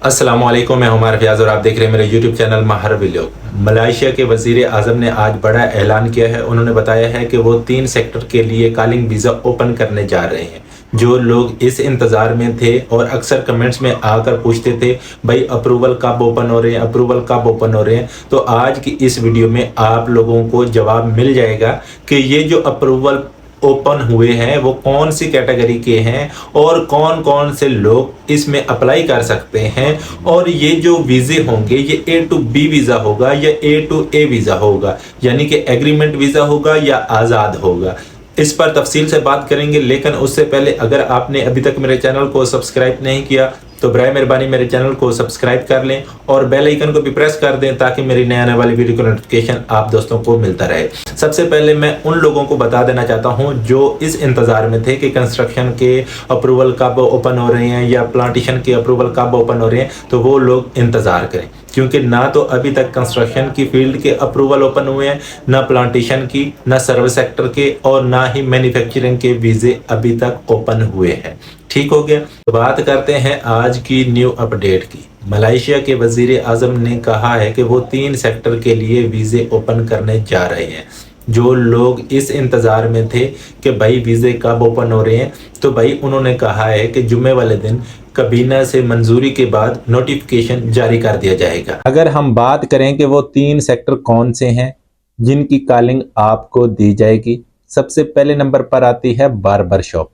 अस्सलामुअलैकुम, मैं उमर फयाज और आप देख रहे हैं मेरे यूट्यूब चैनल माहर व्लॉग। मलेशिया के वजीर आज़म ने आज बड़ा ऐलान किया है। उन्होंने बताया है कि वो 3 सेक्टर के लिए कॉलिंग वीज़ा ओपन करने जा रहे हैं। जो लोग इस इंतज़ार में थे और अक्सर कमेंट्स में आकर पूछते थे भाई अप्रूवल कब ओपन हो रहे हैं, अप्रूवल कब ओपन हो रहे हैं, तो आज की इस वीडियो में आप लोगों को जवाब मिल जाएगा कि ये जो अप्रूवल ओपन हुए हैं वो कौन सी कैटेगरी के हैं और कौन कौन से लोग इसमें अप्लाई कर सकते हैं। और ये जो वीज़े होंगे ये A to B वीज़ा होगा या A to A वीज़ा होगा, यानी कि एग्रीमेंट वीज़ा होगा या आज़ाद होगा। इस पर तफसील से बात करेंगे, लेकिन उससे पहले अगर आपने अभी तक मेरे चैनल को सब्सक्राइब नहीं किया तो बराए मेहरबानी मेरे चैनल को सब्सक्राइब कर लें और बेल आइकन को भी प्रेस कर दें ताकि मेरी नए आने वाली वीडियो का नोटिफिकेशन आप दोस्तों को मिलता रहे। सबसे पहले मैं उन लोगों को बता देना चाहता हूं जो इस इंतज़ार में थे कि कंस्ट्रक्शन के अप्रूवल कब ओपन हो रहे हैं या प्लांटेशन के अप्रूवल कब ओपन हो रहे हैं, तो वो लोग इंतज़ार करें, क्योंकि ना तो अभी तक कंस्ट्रक्शन की फील्ड के अप्रूवल ओपन हुए हैं, ना प्लांटेशन की, ना सर्विस सेक्टर के और ना ही मैन्युफैक्चरिंग के वीज़े अभी तक ओपन हुए हैं। ठीक हो गया। तो बात करते हैं आज की न्यू अपडेट की। मलेशिया के वजीर आज़म ने कहा है कि वो 3 सेक्टर के लिए वीज़े ओपन करने जा रहे हैं। जो लोग इस इंतज़ार में थे कि भाई वीज़े कब ओपन हो रहे हैं, तो भाई उन्होंने कहा है कि जुम्मे वाले दिन कबीना से मंजूरी के बाद नोटिफिकेशन जारी कर दिया जाएगा। अगर हम बात करें कि वो 3 सेक्टर कौन से हैं जिनकी कॉलिंग आपको दी जाएगी, सबसे पहले नंबर पर आती है बार्बर शॉप।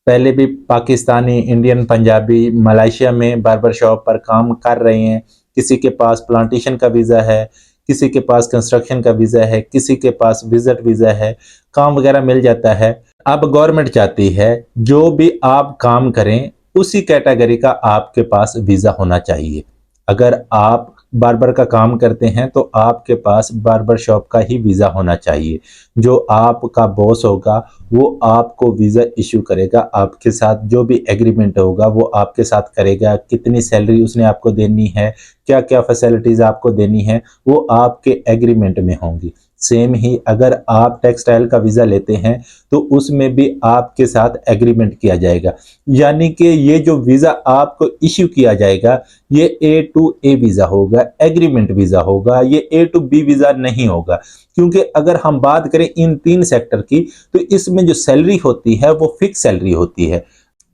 पहले भी पाकिस्तानी, इंडियन, पंजाबी मलेशिया में बार्बर शॉप पर काम कर रहे हैं। किसी के पास प्लांटेशन का वीज़ा है, किसी के पास कंस्ट्रक्शन का वीज़ा है, किसी के पास विजिट वीज़ा है, काम वगैरह मिल जाता है। अब गवर्नमेंट चाहती है जो भी आप काम करें उसी कैटेगरी का आपके पास वीज़ा होना चाहिए। अगर आप बार्बर का काम करते हैं तो आपके पास बार्बर शॉप का ही वीज़ा होना चाहिए। जो आपका बॉस होगा वो आपको वीज़ा इशू करेगा, आपके साथ जो भी एग्रीमेंट होगा वो आपके साथ करेगा। कितनी सैलरी उसने आपको देनी है, क्या क्या फैसिलिटीज़ आपको देनी है, वो आपके एग्रीमेंट में होंगी। सेम ही अगर आप टेक्सटाइल का वीज़ा लेते हैं तो उसमें भी आपके साथ एग्रीमेंट किया जाएगा, यानी कि ये जो वीज़ा आपको इश्यू किया जाएगा ये A to A वीज़ा होगा, एग्रीमेंट वीज़ा होगा, ये A to B वीज़ा नहीं होगा। क्योंकि अगर हम बात करें इन 3 सेक्टर की तो इसमें जो सैलरी होती है वो फिक्स सैलरी होती है।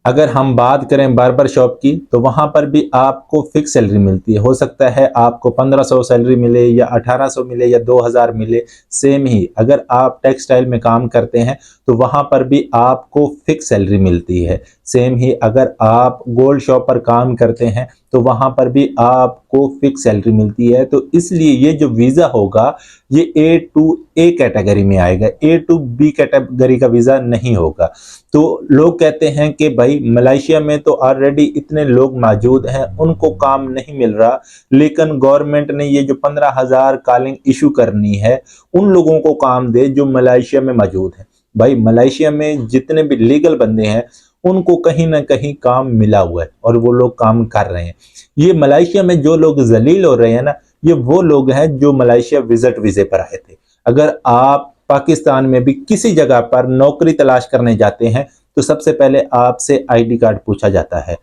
अगर हम बात करें बार्बर शॉप की तो वहाँ पर भी आपको फिक्स सैलरी मिलती है। हो सकता है आपको 1500 सैलरी मिले या 1800 मिले या 2000 मिले। सेम ही अगर आप टेक्सटाइल में काम करते हैं तो वहाँ पर भी आपको फिक्स सैलरी मिलती है। सेम ही अगर आप गोल्ड शॉप पर काम करते हैं तो वहाँ पर भी आपको फिक्स सैलरी मिलती है। तो इसलिए ये जो वीज़ा होगा ये A to A कैटेगरी में आएगा, A to B कैटेगरी का वीज़ा नहीं होगा। तो लोग कहते हैं कि भाई मलेशिया में तो ऑलरेडी इतने लोग मौजूद हैं, उनको काम नहीं मिल रहा, लेकिन गवर्नमेंट ने ये जो 15,000 कॉलिंग इशू करनी है उन लोगों को काम दे जो मलेशिया में मौजूद हैं। भाई मलेशिया में जितने भी लीगल बंदे हैं उनको कहीं ना कहीं काम मिला हुआ है और वो लोग काम कर रहे हैं। ये मलेशिया में जो लोग जलील हो रहे हैं ना, ये वो लोग हैं जो मलेशिया विजिट वीज़े पर आए थे। अगर आप पाकिस्तान में भी किसी जगह पर नौकरी तलाश करने जाते हैं तो सबसे पहले आपसे आईडी कार्ड पूछा जाता है।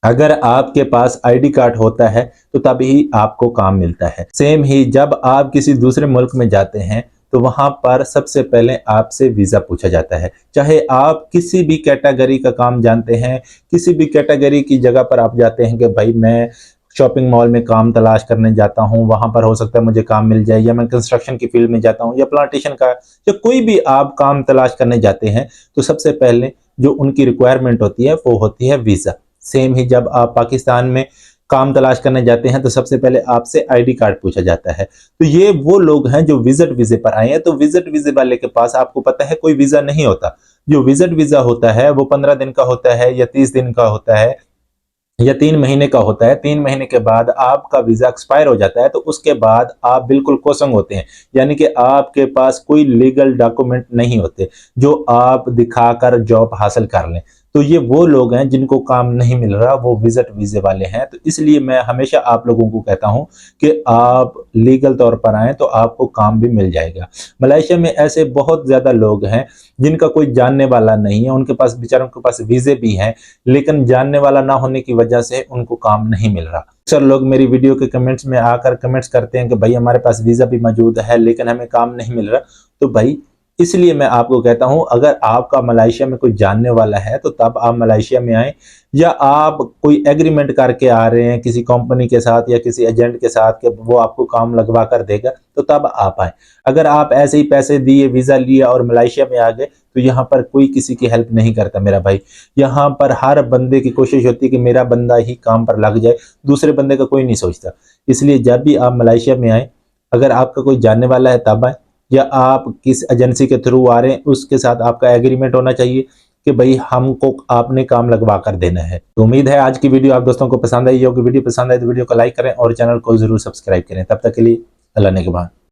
अगर आपके पास आईडी कार्ड होता है तो तभी आपको काम मिलता है। सेम ही जब आप किसी दूसरे मुल्क में जाते हैं तो वहां पर सबसे पहले आपसे वीज़ा पूछा जाता है। चाहे आप किसी भी कैटेगरी का काम जानते हैं, किसी भी कैटेगरी की जगह पर आप जाते हैं कि भाई मैं शॉपिंग मॉल में काम तलाश करने जाता हूं, वहां पर हो सकता है मुझे काम मिल जाए, या मैं कंस्ट्रक्शन की फील्ड में जाता हूं या प्लांटेशन का या कोई भी आप काम तलाश करने जाते हैं तो सबसे पहले जो उनकी रिक्वायरमेंट होती है वो होती है वीज़ा। सेम ही जब आप पाकिस्तान में काम तलाश करने जाते हैं तो सबसे पहले आपसे आईडी कार्ड पूछा जाता है। तो ये वो लोग हैं जो विजिट वीज़े पर आए हैं। तो विजिट वीज़े वाले के पास आपको पता है कोई वीज़ा नहीं होता। जो विजिट वीज़ा होता है वो 15 दिन का होता है या 30 दिन का होता है या 3 महीने का होता है। 3 महीने के बाद आपका वीज़ा एक्सपायर हो जाता है तो उसके बाद आप बिल्कुल कोसंग होते हैं, यानी कि आपके पास कोई लीगल डॉक्यूमेंट नहीं होते जो आप दिखाकर जॉब हासिल कर लें। तो ये वो लोग हैं जिनको काम नहीं मिल रहा, वो विजिट वीजे वाले हैं। तो इसलिए मैं हमेशा आप लोगों को कहता हूं कि आप लीगल तौर पर आए तो आपको काम भी मिल जाएगा। मलेशिया में ऐसे बहुत ज्यादा लोग हैं जिनका कोई जानने वाला नहीं है, उनके पास बेचारों के पास वीजे भी हैं, लेकिन जानने वाला ना होने की वजह से उनको काम नहीं मिल रहा। अक्सर लोग मेरी वीडियो के कमेंट्स में आकर कमेंट्स करते हैं कि भाई हमारे पास वीजा भी मौजूद है लेकिन हमें काम नहीं मिल रहा। तो भाई इसलिए मैं आपको कहता हूं, अगर आपका मलेशिया में कोई जानने वाला है तो तब आप मलेशिया में आए, या आप कोई एग्रीमेंट करके आ रहे हैं किसी कंपनी के साथ या किसी एजेंट के साथ कि वो आपको काम लगवा कर देगा, तो तब आप आए। अगर आप ऐसे ही पैसे दिए, वीजा लिया और मलेशिया में आ गए, तो यहाँ पर कोई किसी की हेल्प नहीं करता मेरा भाई। यहाँ पर हर बंदे की कोशिश होती है कि मेरा बंदा ही काम पर लग जाए, दूसरे बंदे का कोई नहीं सोचता। इसलिए जब भी आप मलेशिया में आए, अगर आपका कोई जानने वाला है तब आए, या आप किस एजेंसी के थ्रू आ रहे हैं उसके साथ आपका एग्रीमेंट होना चाहिए कि भाई हमको आपने काम लगवा कर देना है। तो उम्मीद है आज की वीडियो आप दोस्तों को पसंद आई होगी। वीडियो पसंद आए तो वीडियो को लाइक करें और चैनल को जरूर सब्सक्राइब करें। तब तक के लिए अल्लाह ने के बाद।